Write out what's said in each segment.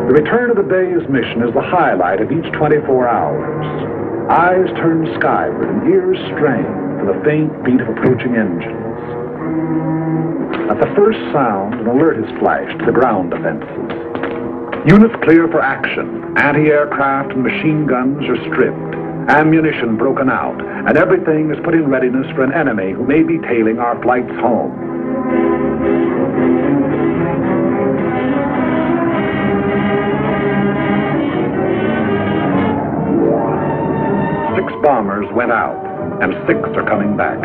The return of the day's mission is the highlight of each 24 hours. Eyes turn skyward and ears strain for the faint beat of approaching engines. At the first sound, an alert is flashed to the ground defenses. Units clear for action. Anti-aircraft and machine guns are stripped, ammunition broken out, and everything is put in readiness for an enemy who may be tailing our flights home. Six bombers went out, and 6 are coming back.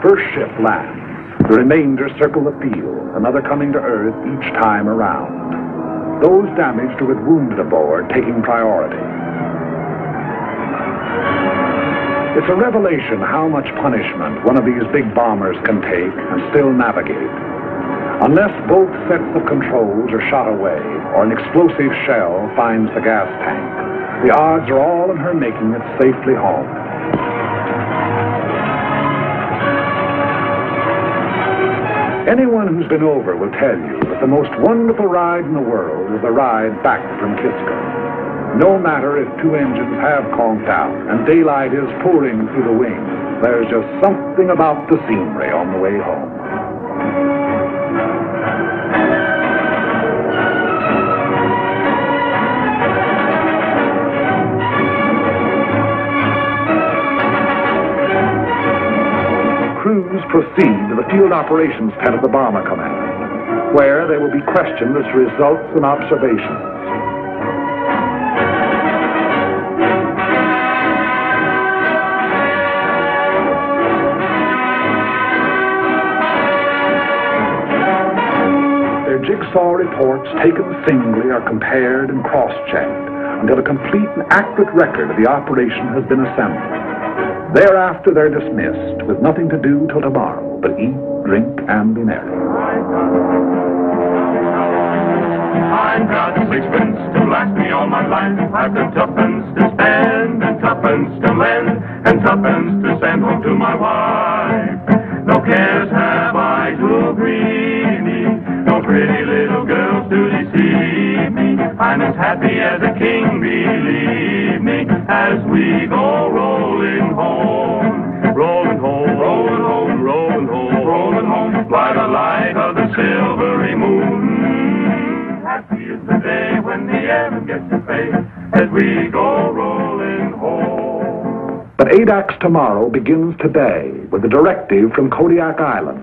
First ship lands. The remainder circle the field, another coming to Earth each time around. Those damaged or with wounded aboard taking priority. It's a revelation how much punishment one of these big bombers can take and still navigate. Unless both sets of controls are shot away or an explosive shell finds the gas tank, the odds are all in her making it safely home. Anyone who's been over will tell you that the most wonderful ride in the world is the ride back from Kiska. No matter if 2 engines have conked out and daylight is pouring through the wings, there's just something about the scenery on the way home. Crews proceed to the field operations tent of the Bomber Command, where they will be questioned as to results and observations. Their jigsaw reports taken singly are compared and cross-checked until a complete and accurate record of the operation has been assembled. Thereafter, they're dismissed, with nothing to do till tomorrow, but eat, drink, and be merry. I've got 6pence to last me all my life. I've got 2pence to spend, and 2pence to lend, and 2pence to send home to my wife. No cares have I to greet me, no pretty little girls to deceive me. I'm as happy as a king, believe me, as we go rolling home. Rolling home, rolling home, rolling home, rolling home, by the light of the silvery moon. Happy is the day when the airman gets to pay, as we go rolling home. But Adak's tomorrow begins today with a directive from Adak Island.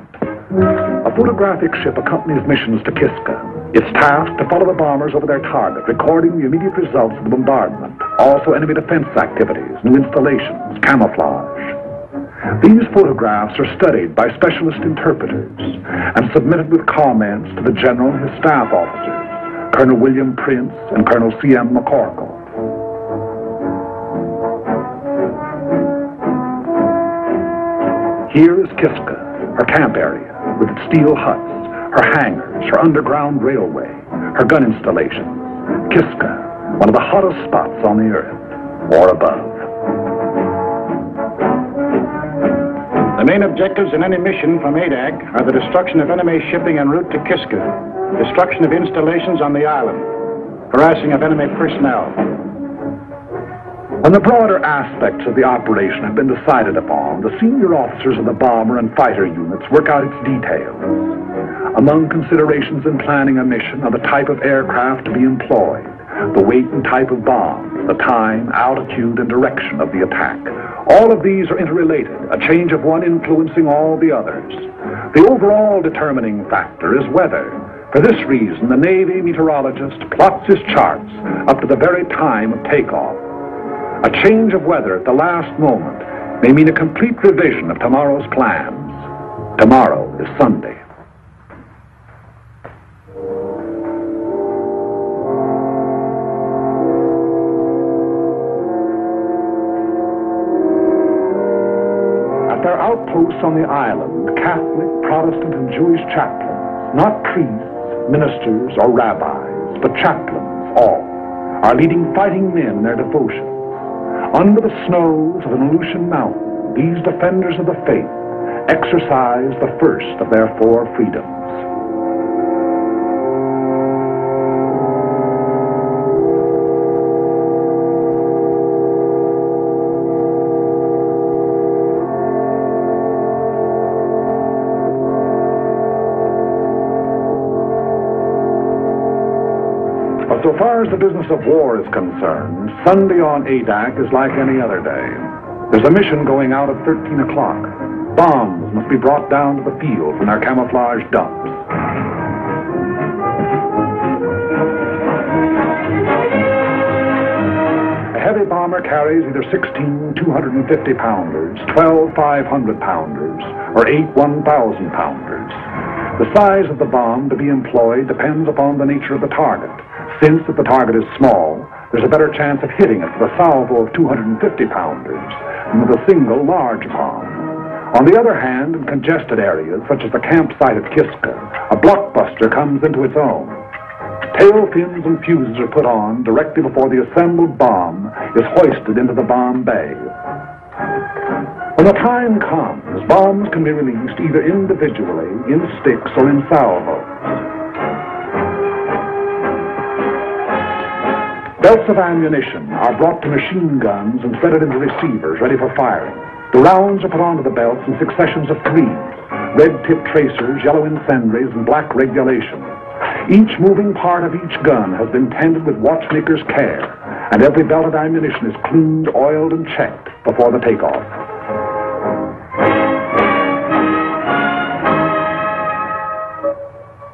A photographic ship accompanies missions to Kiska. It's tasked to follow the bombers over their target, recording the immediate results of the bombardment, also enemy defense activities, new installations, camouflage. These photographs are studied by specialist interpreters and submitted with comments to the General and his staff officers, Colonel William Prince and Colonel C.M. McCorkle. Here is Kiska, her camp area, with its steel huts, her hangars, her underground railway, her gun installations. Kiska, one of the hottest spots on the Earth, or above. The main objectives in any mission from Adak are the destruction of enemy shipping en route to Kiska, destruction of installations on the island, harassing of enemy personnel. When the broader aspects of the operation have been decided upon, the senior officers of the bomber and fighter units work out its details. Among considerations in planning a mission are the type of aircraft to be employed, the weight and type of bomb, the time, altitude, and direction of the attack. All of these are interrelated, a change of one influencing all the others. The overall determining factor is weather. For this reason, the Navy meteorologist plots his charts up to the very time of takeoff. A change of weather at the last moment may mean a complete revision of tomorrow's plans. Tomorrow is Sunday. outposts on the island, Catholic, Protestant, and Jewish chaplains, not priests, ministers, or rabbis, but chaplains, all, are leading fighting men in their devotion. Under the snows of an Aleutian mountain, these defenders of the faith exercise the first of their 4 freedoms. But so far as the business of war is concerned, Sunday on Adak is like any other day. There's a mission going out at 13 o'clock. Bombs must be brought down to the field from their camouflage dumps. A heavy bomber carries either 16 250-pounders, 12 500-pounders, or 8 1,000-pounders. The size of the bomb to be employed depends upon the nature of the target. Since if the target is small, there's a better chance of hitting it with a salvo of 250-pounders than with a single large bomb. On the other hand, in congested areas, such as the campsite at Kiska, a blockbuster comes into its own. Tail fins and fuses are put on directly before the assembled bomb is hoisted into the bomb bay. When the time comes, bombs can be released either individually, in sticks, or in salvos. Belts of ammunition are brought to machine guns and fitted into receivers ready for firing. The rounds are put onto the belts in successions of 3, red-tipped tracers, yellow incendiaries, and black regulations. Each moving part of each gun has been tended with watchmaker's care, and every belt of ammunition is cleaned, oiled, and checked before the takeoff.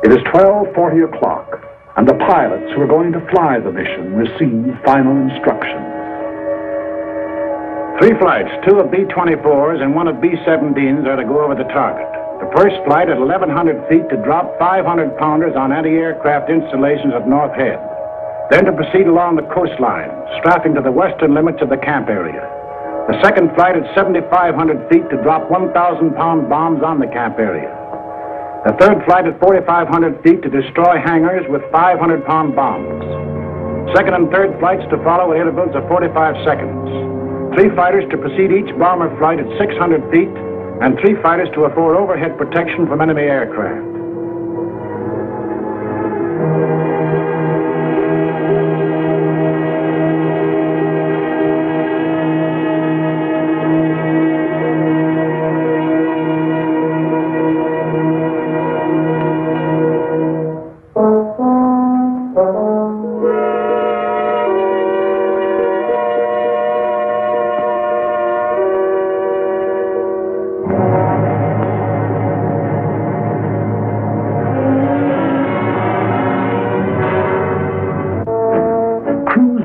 It is 12:40 o'clock, and the pilots who are going to fly the mission receive final instructions. 3 flights, 2 of B-24s and 1 of B-17s are to go over the target. The first flight at 1,100 feet to drop 500-pounders on anti-aircraft installations at North Head. Then to proceed along the coastline, strapping to the western limits of the camp area. The second flight at 7,500 feet to drop 1,000-pound bombs on the camp area. The third flight at 4,500 feet to destroy hangars with 500-pound bombs. Second and third flights to follow at intervals of 45 seconds. 3 fighters to precede each bomber flight at 600 feet, and 3 fighters to afford overhead protection from enemy aircraft.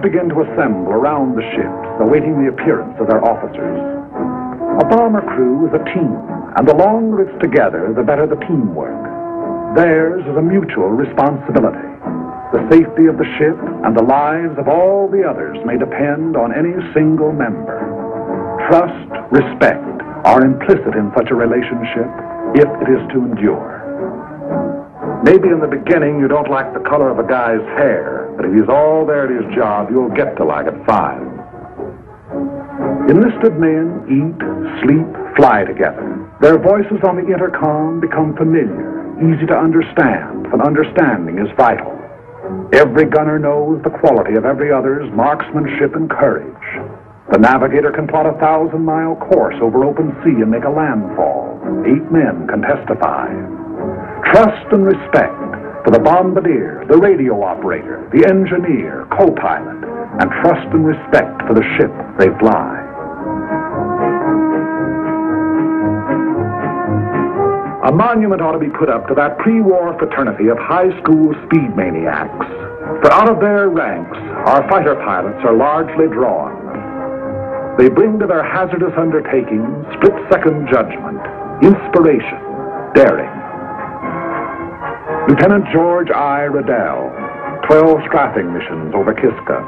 Begin to assemble around the ships, awaiting the appearance of their officers. A bomber crew is a team, and the longer it's together, the better the teamwork. Theirs is a mutual responsibility. The safety of the ship and the lives of all the others may depend on any single member. Trust, respect are implicit in such a relationship if it is to endure. Maybe in the beginning you don't like the color of a guy's hair, but if he's all there at his job, you'll get to like it fine. Enlisted men eat, sleep, fly together. Their voices on the intercom become familiar, easy to understand, and understanding is vital. Every gunner knows the quality of every other's marksmanship and courage. The navigator can plot a 1,000-mile course over open sea and make a landfall. 8 men can testify. Trust and respect for the bombardier, the radio operator, the engineer, co-pilot, and trust and respect for the ship they fly. A monument ought to be put up to that pre-war fraternity of high school speed maniacs, for out of their ranks, our fighter pilots are largely drawn. They bring to their hazardous undertakings split-second judgment, inspiration, daring. Lieutenant George I. Riddell, 12 strafing missions over Kiska.